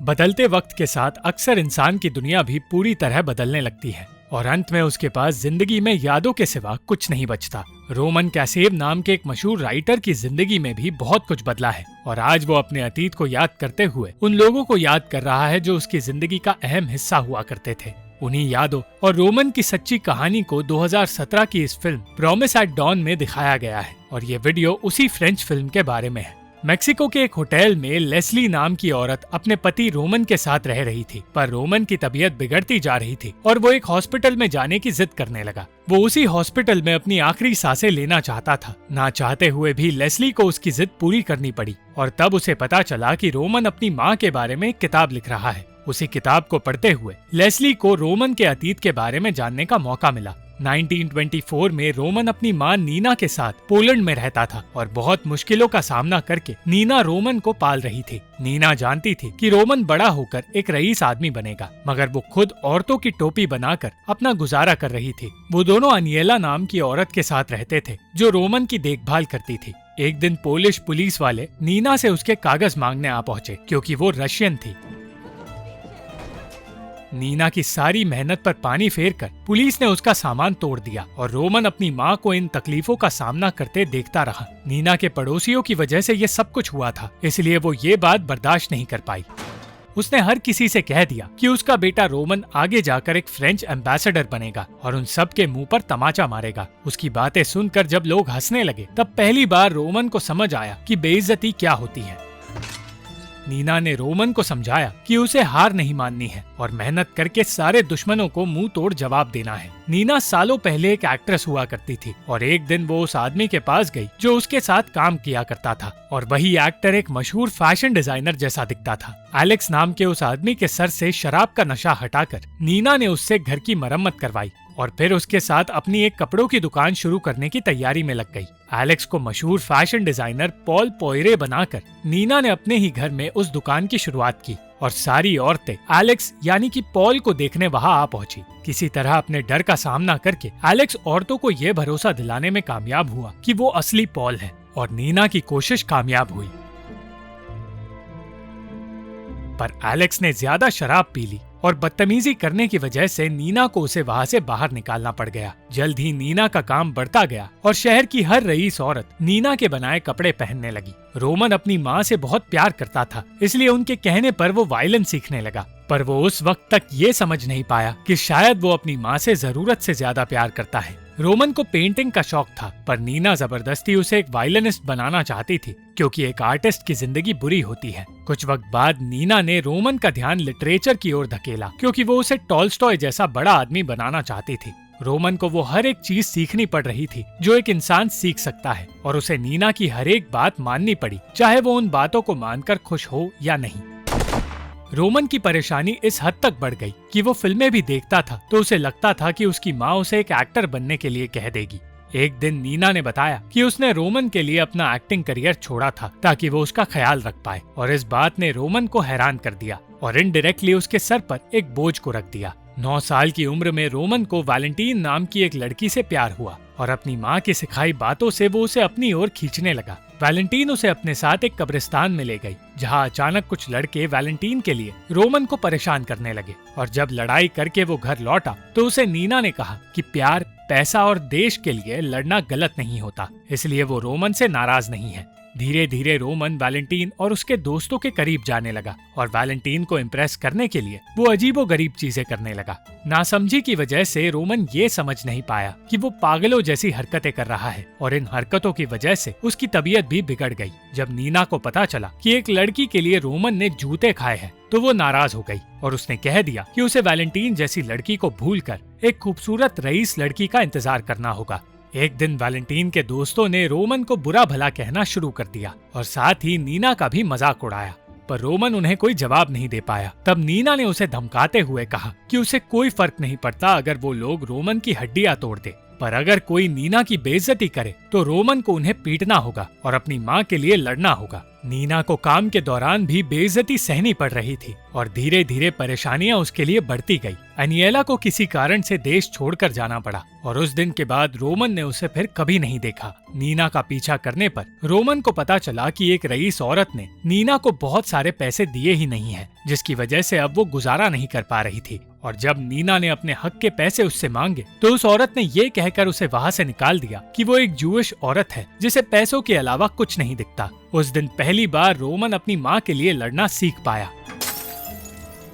बदलते वक्त के साथ अक्सर इंसान की दुनिया भी पूरी तरह बदलने लगती है और अंत में उसके पास जिंदगी में यादों के सिवा कुछ नहीं बचता। रोमन कैसेव नाम के एक मशहूर राइटर की जिंदगी में भी बहुत कुछ बदला है और आज वो अपने अतीत को याद करते हुए उन लोगों को याद कर रहा है जो उसकी जिंदगी का अहम हिस्सा हुआ करते थे। उन्हीं यादों और रोमन की सच्ची कहानी को 2017 की इस फिल्म प्रॉमिस एट डॉन में दिखाया गया है और ये वीडियो उसी फ्रेंच फिल्म के बारे में है। मेक्सिको के एक होटल में लेस्ली नाम की औरत अपने पति रोमन के साथ रह रही थी, पर रोमन की तबीयत बिगड़ती जा रही थी और वो एक हॉस्पिटल में जाने की जिद करने लगा। वो उसी हॉस्पिटल में अपनी आखिरी सांसें लेना चाहता था। ना चाहते हुए भी लेस्ली को उसकी जिद पूरी करनी पड़ी और तब उसे पता चला कि रोमन अपनी माँ के बारे में एक किताब लिख रहा है। उसी किताब को पढ़ते हुए लेस्ली को रोमन के अतीत के बारे में जानने का मौका मिला। 1924 में रोमन अपनी मां नीना के साथ पोलैंड में रहता था और बहुत मुश्किलों का सामना करके नीना रोमन को पाल रही थी। नीना जानती थी कि रोमन बड़ा होकर एक रईस आदमी बनेगा, मगर वो खुद औरतों की टोपी बनाकर अपना गुजारा कर रही थी। वो दोनों अनियला नाम की औरत के साथ रहते थे जो रोमन की देखभाल करती थी। एक दिन पोलिश पुलिस वाले नीना से उसके कागज मांगने आ पहुँचे क्योंकि वो रशियन थी। नीना की सारी मेहनत पर पानी फेरकर पुलिस ने उसका सामान तोड़ दिया और रोमन अपनी माँ को इन तकलीफों का सामना करते देखता रहा। नीना के पड़ोसियों की वजह से ये सब कुछ हुआ था, इसलिए वो ये बात बर्दाश्त नहीं कर पाई। उसने हर किसी से कह दिया कि उसका बेटा रोमन आगे जाकर एक फ्रेंच एम्बेसडर बनेगा और उन सब के मुंह पर तमाचा मारेगा। उसकी बातें सुनकर जब लोग हंसने लगे तब पहली बार रोमन को समझ आया कि बेइज्जती क्या होती है। नीना ने रोमन को समझाया कि उसे हार नहीं माननी है और मेहनत करके सारे दुश्मनों को मुंह तोड़ जवाब देना है। नीना सालों पहले एक एक्ट्रेस हुआ करती थी और एक दिन वो उस आदमी के पास गई जो उसके साथ काम किया करता था और वही एक्टर एक मशहूर फैशन डिजाइनर जैसा दिखता था। एलेक्स नाम के उस आदमी के सर से शराब का नशा हटाकर नीना ने उससे घर की मरम्मत करवाई और फिर उसके साथ अपनी एक कपड़ों की दुकान शुरू करने की तैयारी में लग गई। एलेक्स को मशहूर फैशन डिजाइनर पॉल पोयरे बनाकर नीना ने अपने ही घर में उस दुकान की शुरुआत की और सारी औरतें एलेक्स यानी कि पॉल को देखने वहां आ पहुंची। किसी तरह अपने डर का सामना करके एलेक्स औरतों को ये भरोसा दिलाने में कामयाब हुआ कि वो असली पॉल है और नीना की कोशिश कामयाब हुई। पर एलेक्स ने ज्यादा शराब पी ली और बदतमीजी करने की वजह से नीना को उसे वहां से बाहर निकालना पड़ गया। जल्द ही नीना का काम बढ़ता गया और शहर की हर रईस औरत नीना के बनाए कपड़े पहनने लगी। रोमन अपनी माँ से बहुत प्यार करता था, इसलिए उनके कहने पर वो वायलिन सीखने लगा, पर वो उस वक्त तक ये समझ नहीं पाया कि शायद वो अपनी माँ से जरूरत से ज्यादा प्यार करता है। रोमन को पेंटिंग का शौक था, पर नीना जबरदस्ती उसे एक वायलिनिस्ट बनाना चाहती थी क्योंकि एक आर्टिस्ट की जिंदगी बुरी होती है। कुछ वक्त बाद नीना ने रोमन का ध्यान लिटरेचर की ओर धकेला क्योंकि वो उसे टॉल्स्टॉय जैसा बड़ा आदमी बनाना चाहती थी। रोमन को वो हर एक चीज सीखनी पड़ रही थी जो एक इंसान सीख सकता है और उसे नीना की हर एक बात माननी पड़ी, चाहे वो उन बातों को मानकर खुश हो या नहीं। रोमन की परेशानी इस हद तक बढ़ गई कि वो फिल्में भी देखता था तो उसे लगता था कि उसकी माँ उसे एक एक्टर बनने के लिए कह देगी। एक दिन नीना ने बताया कि उसने रोमन के लिए अपना एक्टिंग करियर छोड़ा था ताकि वो उसका ख्याल रख पाए और इस बात ने रोमन को हैरान कर दिया और इनडायरेक्टली उसके सर पर एक बोझ को रख दिया। 9 साल की उम्र में रोमन को वैलेंटीन नाम की एक लड़की से प्यार हुआ और अपनी माँ की सिखाई बातों से वो उसे अपनी ओर खींचने लगा। वैलेंटीन उसे अपने साथ एक कब्रिस्तान में ले गई जहाँ अचानक कुछ लड़के वैलेंटीन के लिए रोमन को परेशान करने लगे और जब लड़ाई करके वो घर लौटा तो उसे नीना ने कहा कि प्यार, पैसा और देश के लिए लड़ना गलत नहीं होता, इसलिए वो रोमन से नाराज नहीं है। धीरे धीरे रोमन वैलेंटीन और उसके दोस्तों के करीब जाने लगा और वैलेंटीन को इम्प्रेस करने के लिए वो अजीबोगरीब चीजें करने लगा। नासमझी की वजह से रोमन ये समझ नहीं पाया कि वो पागलों जैसी हरकतें कर रहा है और इन हरकतों की वजह से उसकी तबीयत भी बिगड़ गई। जब नीना को पता चला कि एक लड़की के लिए रोमन ने जूते खाए हैं तो वो नाराज हो गई और उसने कह दिया कि उसे वैलेंटीन जैसी लड़की को भूलकर एक खूबसूरत रईस लड़की का इंतजार करना होगा। एक दिन वैलेंटीन के दोस्तों ने रोमन को बुरा भला कहना शुरू कर दिया और साथ ही नीना का भी मजाक उड़ाया, पर रोमन उन्हें कोई जवाब नहीं दे पाया। तब नीना ने उसे धमकाते हुए कहा कि उसे कोई फर्क नहीं पड़ता अगर वो लोग रोमन की हड्डियां तोड़ दे, पर अगर कोई नीना की बेइज्जती करे तो रोमन को उन्हें पीटना होगा और अपनी माँ के लिए लड़ना होगा। नीना को काम के दौरान भी बेइज्जती सहनी पड़ रही थी और धीरे धीरे परेशानियां उसके लिए बढ़ती गई। अनियेला को किसी कारण से देश छोड़कर जाना पड़ा और उस दिन के बाद रोमन ने उसे फिर कभी नहीं देखा। नीना का पीछा करने पर रोमन को पता चला कि एक रईस औरत ने नीना को बहुत सारे पैसे दिए ही नहीं हैं, जिसकी वजह से अब वो गुजारा नहीं कर पा रही थी। और जब नीना ने अपने हक के पैसे उससे मांगे तो उस औरत ने ये कहकर उसे वहाँ से निकाल दिया कि वो एक जूइश औरत है जिसे पैसों के अलावा कुछ नहीं दिखता। उस दिन पहली बार रोमन अपनी माँ के लिए लड़ना सीख पाया,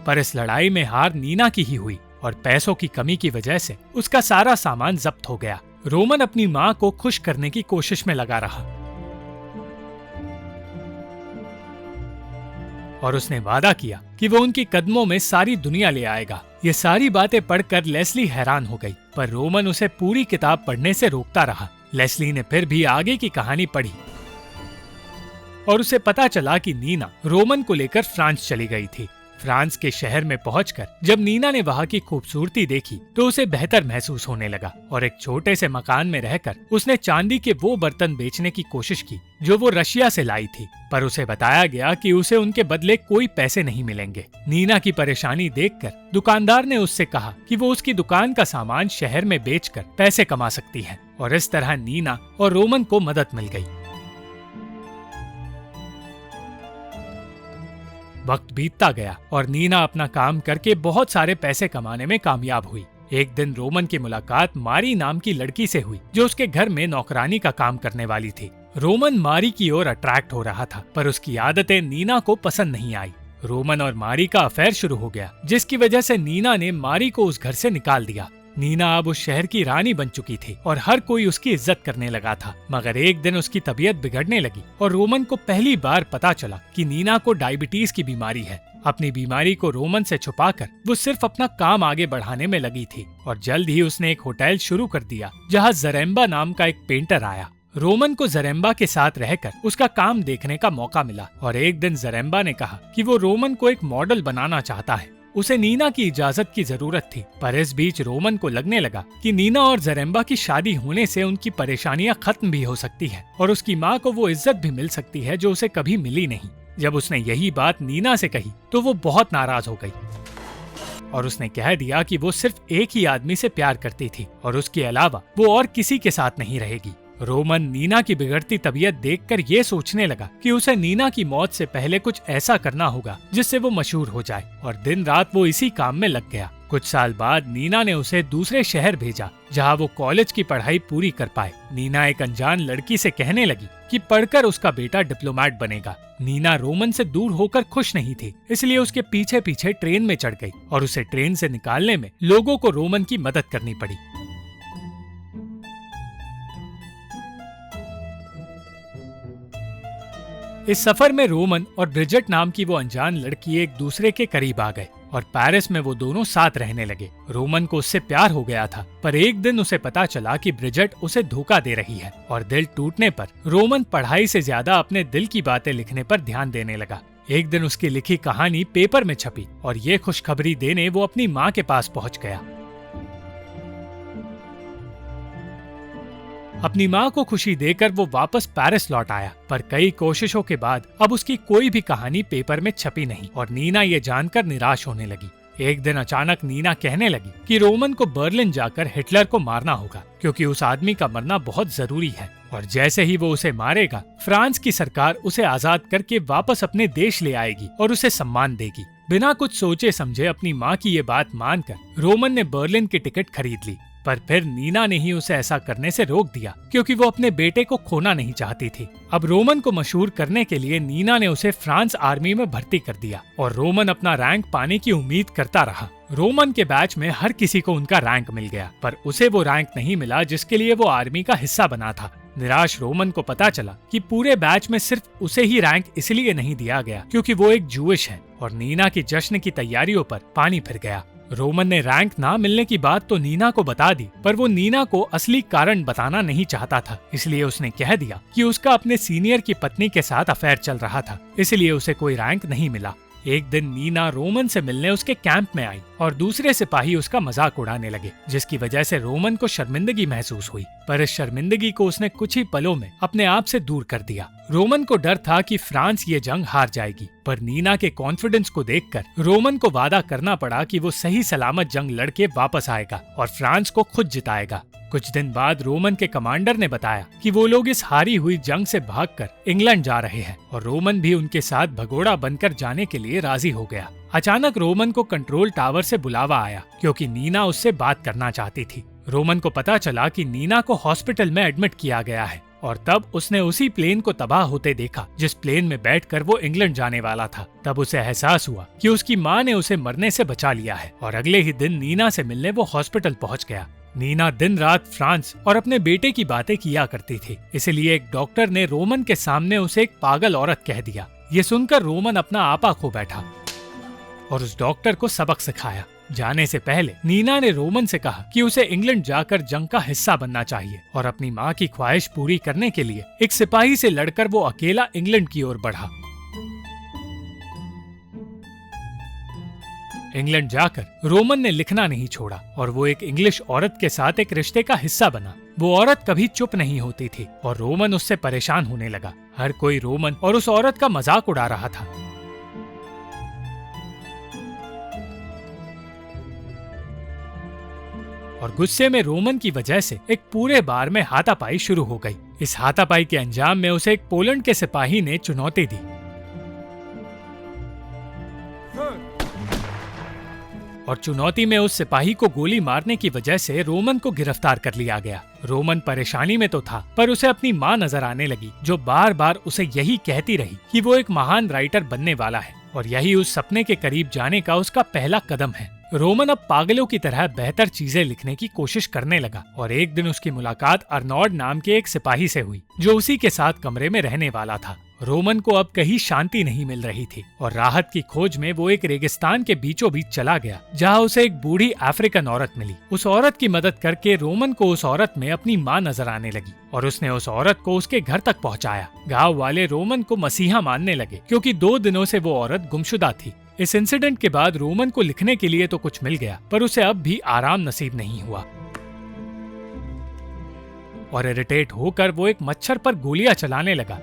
पर इस लड़ाई में हार नीना की ही हुई और पैसों की कमी की वजह से उसका सारा सामान जब्त हो गया। रोमन अपनी माँ को खुश करने की कोशिश में लगा रहा और उसने वादा किया कि वो उनके कदमों में सारी दुनिया ले आएगा। ये सारी बातें पढ़कर लेस्ली हैरान हो गई, पर रोमन उसे पूरी किताब पढ़ने से रोकता रहा। लेस्ली ने फिर भी आगे की कहानी पढ़ी और उसे पता चला कि नीना रोमन को लेकर फ्रांस चली गई थी। फ्रांस के शहर में पहुंचकर जब नीना ने वहां की खूबसूरती देखी तो उसे बेहतर महसूस होने लगा और एक छोटे से मकान में रहकर उसने चांदी के वो बर्तन बेचने की कोशिश की जो वो रशिया से लाई थी, पर उसे बताया गया कि उसे उनके बदले कोई पैसे नहीं मिलेंगे। नीना की परेशानी देखकर दुकानदार ने उससे कहा कि वो उसकी दुकान का सामान शहर में बेचकर पैसे कमा सकती है और इस तरह नीना और रोमन को मदद मिल गई। वक्त बीतता गया और नीना अपना काम करके बहुत सारे पैसे कमाने में कामयाब हुई। एक दिन रोमन की मुलाकात मारी नाम की लड़की से हुई जो उसके घर में नौकरानी का काम करने वाली थी। रोमन मारी की ओर अट्रैक्ट हो रहा था, पर उसकी आदतें नीना को पसंद नहीं आई। रोमन और मारी का अफेयर शुरू हो गया, जिसकी वजह से नीना ने मारी को उस घर से निकाल दिया। नीना अब उस शहर की रानी बन चुकी थी और हर कोई उसकी इज्जत करने लगा था। मगर एक दिन उसकी तबीयत बिगड़ने लगी और रोमन को पहली बार पता चला कि नीना को डायबिटीज की बीमारी है। अपनी बीमारी को रोमन से छुपाकर वो सिर्फ अपना काम आगे बढ़ाने में लगी थी और जल्द ही उसने एक होटल शुरू कर दिया जहाँ जरेम्बा नाम का एक पेंटर आया। रोमन को जरेम्बा के साथ रहकर उसका काम देखने का मौका मिला और एक दिन जरेम्बा ने कहा कि वो रोमन को एक मॉडल बनाना चाहता है। उसे नीना की इजाजत की जरूरत थी, पर इस बीच रोमन को लगने लगा कि नीना और जरेम्बा की शादी होने से उनकी परेशानियां खत्म भी हो सकती है और उसकी माँ को वो इज्जत भी मिल सकती है जो उसे कभी मिली नहीं। जब उसने यही बात नीना से कही तो वो बहुत नाराज हो गई और उसने कह दिया कि वो सिर्फ एक ही आदमी से प्यार करती थी और उसके अलावा वो और किसी के साथ नहीं रहेगी। रोमन नीना की बिगड़ती तबीयत देखकर ये सोचने लगा कि उसे नीना की मौत से पहले कुछ ऐसा करना होगा जिससे वो मशहूर हो जाए और दिन रात वो इसी काम में लग गया। कुछ साल बाद नीना ने उसे दूसरे शहर भेजा जहाँ वो कॉलेज की पढ़ाई पूरी कर पाए। नीना एक अनजान लड़की से कहने लगी कि पढ़कर उसका बेटा डिप्लोमेट बनेगा। नीना रोमन से दूर होकर खुश नहीं थी, इसलिए उसके पीछे पीछे ट्रेन में चढ़ गई और उसे ट्रेन से निकालने में लोगों को रोमन की मदद करनी पड़ी। इस सफर में रोमन और ब्रिजेट नाम की वो अनजान लड़की एक दूसरे के करीब आ गए और पेरिस में वो दोनों साथ रहने लगे। रोमन को उससे प्यार हो गया था, पर एक दिन उसे पता चला कि ब्रिजेट उसे धोखा दे रही है और दिल टूटने पर रोमन पढ़ाई से ज्यादा अपने दिल की बातें लिखने पर ध्यान देने लगा। एक दिन उसकी लिखी कहानी पेपर में छपी और ये खुशखबरी देने वो अपनी माँ के पास पहुँच गया। अपनी माँ को खुशी देकर वो वापस पेरिस लौट आया, पर कई कोशिशों के बाद अब उसकी कोई भी कहानी पेपर में छपी नहीं और नीना ये जानकर निराश होने लगी। एक दिन अचानक नीना कहने लगी कि रोमन को बर्लिन जाकर हिटलर को मारना होगा क्योंकि उस आदमी का मरना बहुत जरूरी है और जैसे ही वो उसे मारेगा फ्रांस की सरकार उसे आजाद करके वापस अपने देश ले आएगी और उसे सम्मान देगी। बिना कुछ सोचे समझे अपनी माँ की ये बात मानकर रोमन ने बर्लिन की टिकट खरीद ली, पर फिर नीना ने ही उसे ऐसा करने से रोक दिया क्योंकि वो अपने बेटे को खोना नहीं चाहती थी। अब रोमन को मशहूर करने के लिए नीना ने उसे फ्रांस आर्मी में भर्ती कर दिया और रोमन अपना रैंक पाने की उम्मीद करता रहा। रोमन के बैच में हर किसी को उनका रैंक मिल गया, पर उसे वो रैंक नहीं मिला जिसके लिए वो आर्मी का हिस्सा बना था। निराश रोमन को पता चला कि पूरे बैच में सिर्फ उसे ही रैंक इसलिए नहीं दिया गया क्योंकि वो एक जूइश है और नीना की जश्न की तैयारियों पर पानी फिर गया। रोमन ने रैंक ना मिलने की बात तो नीना को बता दी, पर वो नीना को असली कारण बताना नहीं चाहता था, इसलिए उसने कह दिया कि उसका अपने सीनियर की पत्नी के साथ अफेयर चल रहा था, इसलिए उसे कोई रैंक नहीं मिला। एक दिन नीना रोमन से मिलने उसके कैंप में आई और दूसरे सिपाही उसका मजाक उड़ाने लगे, जिसकी वजह से रोमन को शर्मिंदगी महसूस हुई। पर इस शर्मिंदगी को उसने कुछ ही पलों में अपने आप से दूर कर दिया। रोमन को डर था कि फ्रांस ये जंग हार जाएगी, पर नीना के कॉन्फिडेंस को देखकर रोमन को वादा करना पड़ा कि वो सही सलामत जंग लड़के वापस आएगा और फ्रांस को खुद जिताएगा। कुछ दिन बाद रोमन के कमांडर ने बताया कि वो लोग इस हारी हुई जंग से भागकर इंग्लैंड जा रहे हैं और रोमन भी उनके साथ भगोड़ा बनकर जाने के लिए राजी हो गया। अचानक रोमन को कंट्रोल टावर से बुलावा आया क्योंकि नीना उससे बात करना चाहती थी। रोमन को पता चला कि नीना को हॉस्पिटल में एडमिट किया गया है और तब उसने उसी प्लेन को तबाह होते देखा जिस प्लेन में बैठकर वो इंग्लैंड जाने वाला था। तब उसे एहसास हुआ कि उसकी माँ ने उसे मरने से बचा लिया है और अगले ही दिन नीना से मिलने वो हॉस्पिटल पहुँच गया। नीना दिन रात फ्रांस और अपने बेटे की बातें किया करती थी, इसलिए एक डॉक्टर ने रोमन के सामने उसे एक पागल औरत कह दिया। ये सुनकर रोमन अपना आपा खो बैठा और उस डॉक्टर को सबक सिखाया। जाने से पहले नीना ने रोमन से कहा कि उसे इंग्लैंड जाकर जंग का हिस्सा बनना चाहिए और अपनी माँ की ख्वाहिश पूरी करने के लिए एक सिपाही से लड़कर वो अकेला इंग्लैंड की ओर बढ़ा। इंग्लैंड जाकर रोमन ने लिखना नहीं छोड़ा और वो एक इंग्लिश औरत के साथ एक रिश्ते का हिस्सा बना। वो औरत कभी चुप नहीं होती थी और रोमन उससे परेशान होने लगा। हर कोई रोमन और उस औरत का मजाक उड़ा रहा था। और गुस्से में रोमन की वजह से एक पूरे बार में हाथापाई शुरू हो गई। इस हाथापाई के अंजाम में उसे एक पोलैंड के सिपाही ने चुनौती दी और चुनौती में उस सिपाही को गोली मारने की वजह से रोमन को गिरफ्तार कर लिया गया। रोमन परेशानी में तो था, पर उसे अपनी माँ नजर आने लगी जो बार बार उसे यही कहती रही कि वो एक महान राइटर बनने वाला है और यही उस सपने के करीब जाने का उसका पहला कदम है। रोमन अब पागलों की तरह बेहतर चीजें लिखने की कोशिश करने लगा और एक दिन उसकी मुलाकात अर्नोल्ड नाम के एक सिपाही से हुई जो उसी के साथ कमरे में रहने वाला था। रोमन को अब कहीं शांति नहीं मिल रही थी और राहत की खोज में वो एक रेगिस्तान के बीचों बीच चला गया जहाँ उसे एक बूढ़ी अफ्रीकन औरत मिली। उस औरत की मदद करके रोमन को उस औरत में अपनी माँ नजर आने लगी और उसने उस औरत को उसके घर तक पहुँचाया। गाँव वाले रोमन को मसीहा मानने लगे क्योंकि 2 दिनों से वो औरत गुमशुदा थी। इस इंसिडेंट के बाद रोमन को लिखने के लिए तो कुछ मिल गया, पर उसे अब भी आराम नसीब नहीं हुआ और इरिटेट होकर वो एक मच्छर पर गोलियां चलाने लगा,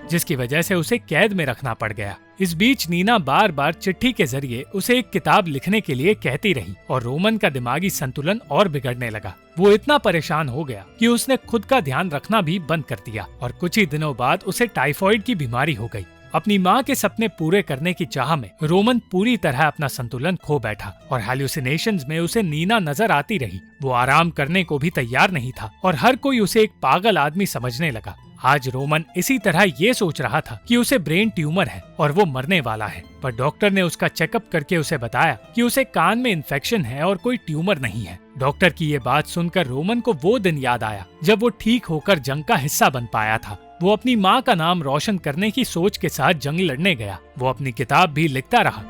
जिसकी वजह से उसे कैद में रखना पड़ गया। इस बीच नीना बार बार चिट्ठी के जरिए उसे एक किताब लिखने के लिए कहती रही और रोमन का दिमागी संतुलन और बिगड़ने लगा। वो इतना परेशान हो गया कि उसने खुद का ध्यान रखना भी बंद कर दिया और कुछ ही दिनों बाद उसे टाइफाइड की बीमारी हो गई। अपनी माँ के सपने पूरे करने की चाह में रोमन पूरी तरह अपना संतुलन खो बैठा और हैल्यूसिनेशंस में उसे नीना नजर आती रही। वो आराम करने को भी तैयार नहीं था और हर कोई उसे एक पागल आदमी समझने लगा। आज रोमन इसी तरह ये सोच रहा था कि उसे ब्रेन ट्यूमर है और वो मरने वाला है, पर डॉक्टर ने उसका चेकअप करके उसे बताया कि उसे कान में इन्फेक्शन है और कोई ट्यूमर नहीं है। डॉक्टर की ये बात सुनकर रोमन को वो दिन याद आया जब वो ठीक होकर जंग का हिस्सा बन पाया था। वो अपनी माँ का नाम रोशन करने की सोच के साथ जंग लड़ने गया। वो अपनी किताब भी लिखता रहा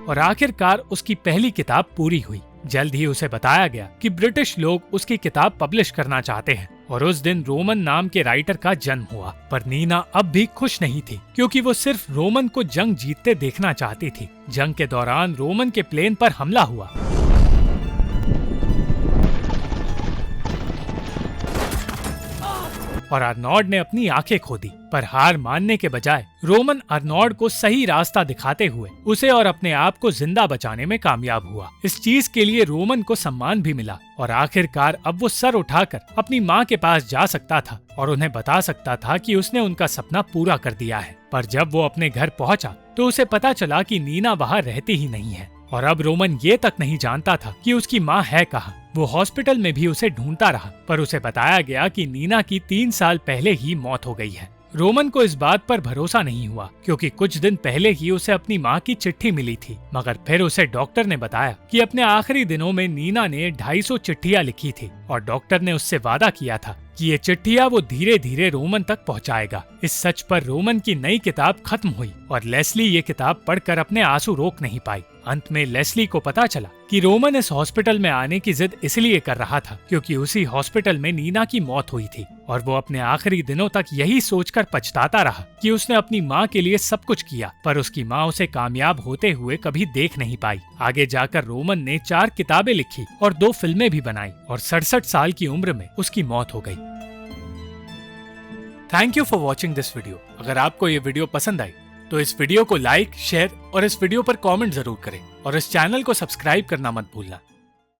और आखिरकार उसकी पहली किताब पूरी हुई। जल्द ही उसे बताया गया कि ब्रिटिश लोग उसकी किताब पब्लिश करना चाहते हैं और उस दिन रोमन नाम के राइटर का जन्म हुआ। पर नीना अब भी खुश नहीं थी क्योंकि वो सिर्फ रोमन को जंग जीतते देखना चाहती थी। जंग के दौरान रोमन के प्लेन पर हमला हुआ और अर्नोल्ड ने अपनी आंखें खो दी, पर हार मानने के बजाय रोमन अर्नोल्ड को सही रास्ता दिखाते हुए उसे और अपने आप को जिंदा बचाने में कामयाब हुआ। इस चीज के लिए रोमन को सम्मान भी मिला और आखिरकार अब वो सर उठाकर अपनी माँ के पास जा सकता था और उन्हें बता सकता था कि उसने उनका सपना पूरा कर दिया है। पर जब वो अपने घर पहुंचा तो उसे पता चला कि नीना वहाँ रहती ही नहीं है और अब रोमन ये तक नहीं जानता था कि उसकी माँ है कहाँ। वो हॉस्पिटल में भी उसे ढूंढता रहा, पर उसे बताया गया कि नीना की 3 साल पहले ही मौत हो गई है। रोमन को इस बात पर भरोसा नहीं हुआ क्योंकि कुछ दिन पहले ही उसे अपनी माँ की चिट्ठी मिली थी, मगर फिर उसे डॉक्टर ने बताया कि अपने आखिरी दिनों में नीना ने 250 चिट्ठियाँ लिखी थी और डॉक्टर ने उससे वादा किया था कि ये चिट्ठियां वो धीरे धीरे रोमन तक पहुंचाएगा। इस सच पर रोमन की नई किताब खत्म हुई और लेस्ली ये किताब पढ़कर अपने आंसू रोक नहीं पाई। अंत में लेस्ली को पता चला कि रोमन इस हॉस्पिटल में आने की जिद इसलिए कर रहा था क्योंकि उसी हॉस्पिटल में नीना की मौत हुई थी और वो अपने आखिरी दिनों तक यही सोचकर पछताता रहा कि उसने अपनी माँ के लिए सब कुछ किया, पर उसकी माँ उसे कामयाब होते हुए कभी देख नहीं पाई। आगे जाकर रोमन ने 4 किताबें लिखी और 2 फिल्में भी बनाई और 67 साल की उम्र में उसकी मौत हो गई। Thank you for watching this video. अगर आपको ये वीडियो पसंद आई तो इस वीडियो को लाइक, शेयर और इस वीडियो पर कमेंट जरूर करें और इस चैनल को सब्सक्राइब करना मत भूलना।